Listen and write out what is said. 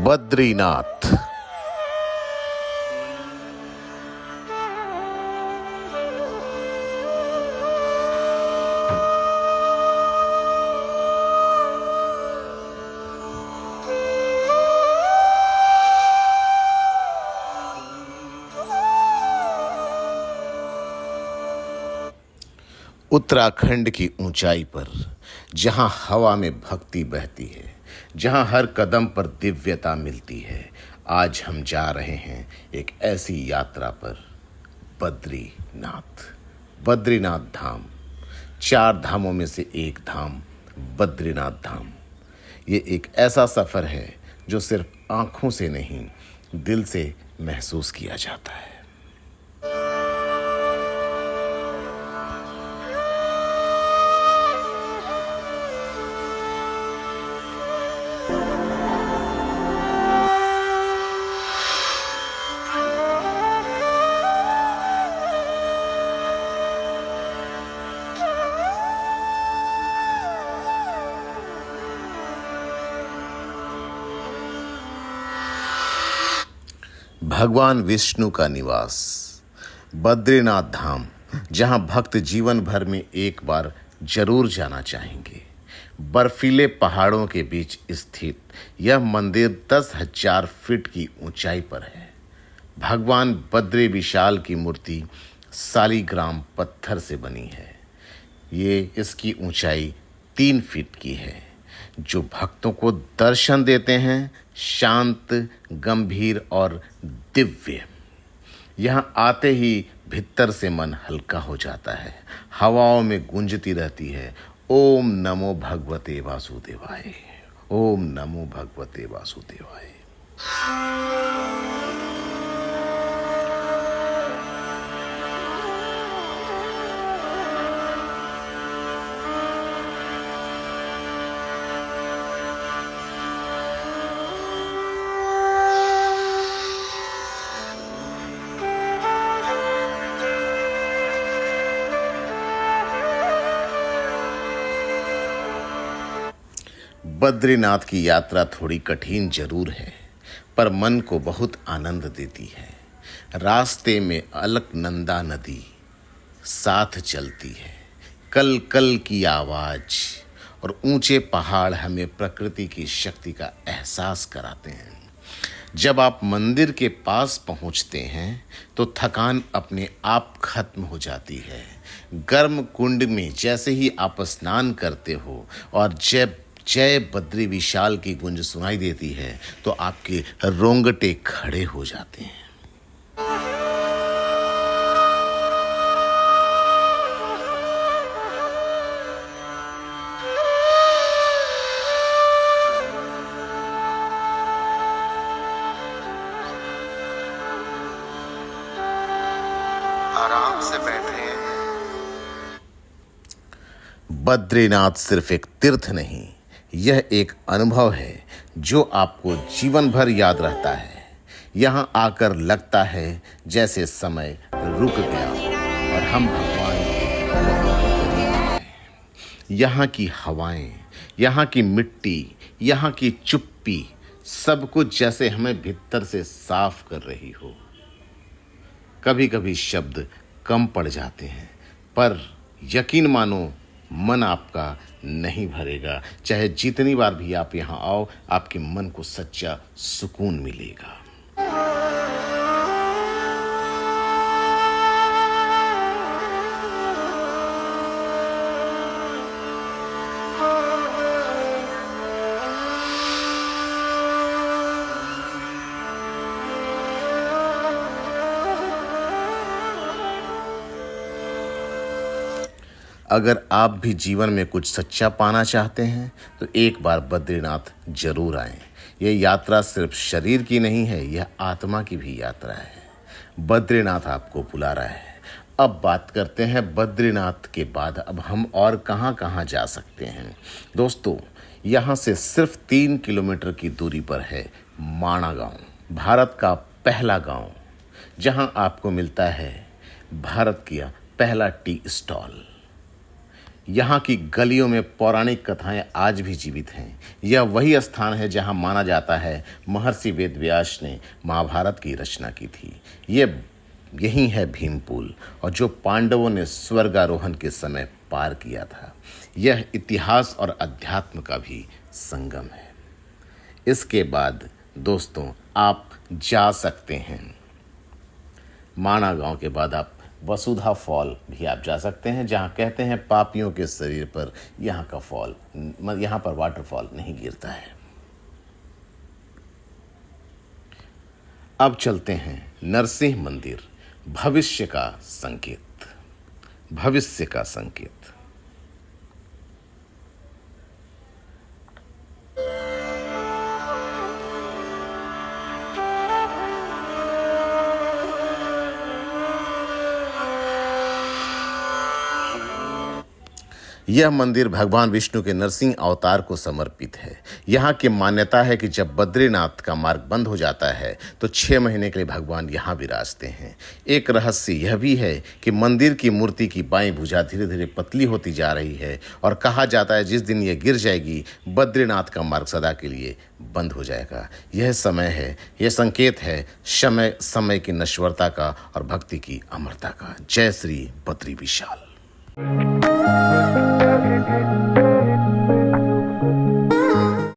बद्रीनाथ। उत्तराखंड की ऊंचाई पर, जहां हवा में भक्ति बहती है, जहां हर कदम पर दिव्यता मिलती है, आज हम जा रहे हैं एक ऐसी यात्रा पर, बद्रीनाथ। बद्रीनाथ धाम 4 धामों में से एक धाम बद्रीनाथ धाम। ये एक ऐसा सफ़र है जो सिर्फ आँखों से नहीं, दिल से महसूस किया जाता है। भगवान विष्णु का निवास बद्रीनाथ धाम, जहां भक्त जीवन भर में एक बार जरूर जाना चाहेंगे। बर्फीले पहाड़ों के बीच स्थित यह मंदिर 10,000 फीट की ऊंचाई पर है। भगवान बद्री विशाल की मूर्ति सालीग्राम पत्थर से बनी है। ये इसकी ऊंचाई 3 फीट की है, जो भक्तों को दर्शन देते हैं शांत, गंभीर और दिव्य। यहाँ आते ही भीतर से मन हल्का हो जाता है। हवाओं में गूंजती रहती है, ओम नमो भगवते वासुदेवाय, ओम नमो भगवते वासुदेवाय। बद्रीनाथ की यात्रा थोड़ी कठिन जरूर है, पर मन को बहुत आनंद देती है। रास्ते में अलकनंदा नदी साथ चलती है, कल कल की आवाज और ऊंचे पहाड़ हमें प्रकृति की शक्ति का एहसास कराते हैं। जब आप मंदिर के पास पहुंचते हैं तो थकान अपने आप खत्म हो जाती है। गर्म कुंड में जैसे ही आप स्नान करते हो और जब जय बद्री विशाल की गूंज सुनाई देती है तो आपके रोंगटे खड़े हो जाते हैं। आराम से बैठे। बद्रीनाथ सिर्फ एक तीर्थ नहीं, यह एक अनुभव है जो आपको जीवन भर याद रहता है। यहाँ आकर लगता है जैसे समय रुक गया और हम भगवान के बहुत करीब हैं। यहाँ की हवाएं, यहाँ की मिट्टी, यहाँ की चुप्पी, सब कुछ जैसे हमें भीतर से साफ कर रही हो। कभी कभी शब्द कम पड़ जाते हैं, पर यकीन मानो मन आपका नहीं भरेगा। चाहे जितनी बार भी आप यहाँ आओ, आपके मन को सच्चा सुकून मिलेगा। अगर आप भी जीवन में कुछ सच्चा पाना चाहते हैं तो एक बार बद्रीनाथ जरूर आएं। यह यात्रा सिर्फ शरीर की नहीं है, यह आत्मा की भी यात्रा है। बद्रीनाथ आपको बुला रहा है। अब बात करते हैं बद्रीनाथ के बाद अब हम और कहां कहां जा सकते हैं। दोस्तों, यहां से सिर्फ 3 किलोमीटर की दूरी पर है माणा गांव, भारत का पहला गांव, जहां आपको मिलता है भारत का पहला टी स्टॉल। यहाँ की गलियों में पौराणिक कथाएं आज भी जीवित हैं। यह वही स्थान है जहाँ माना जाता है महर्षि वेदव्यास ने महाभारत की रचना की थी। यही है भीमपुल, और जो पांडवों ने स्वर्गारोहण के समय पार किया था। यह इतिहास और अध्यात्म का भी संगम है। इसके बाद दोस्तों आप जा सकते हैं माना गांव के बाद आप वसुधा फॉल भी आप जा सकते हैं, जहां कहते हैं पापियों के शरीर पर यहाँ पर वाटरफॉल नहीं गिरता है। अब चलते हैं नरसिंह मंदिर, भविष्य का संकेत। भविष्य का संकेत। यह मंदिर भगवान विष्णु के नरसिंह अवतार को समर्पित है। यहाँ की मान्यता है कि जब बद्रीनाथ का मार्ग बंद हो जाता है तो 6 महीने के लिए भगवान यहाँ विराजते हैं। एक रहस्य यह भी है कि मंदिर की मूर्ति की बाईं भुजा धीरे धीरे पतली होती जा रही है, और कहा जाता है जिस दिन यह गिर जाएगी बद्रीनाथ का मार्ग सदा के लिए बंद हो जाएगा। यह समय है, यह संकेत है समय की नश्वरता का और भक्ति की अमरता का। जय श्री बद्री विशाल।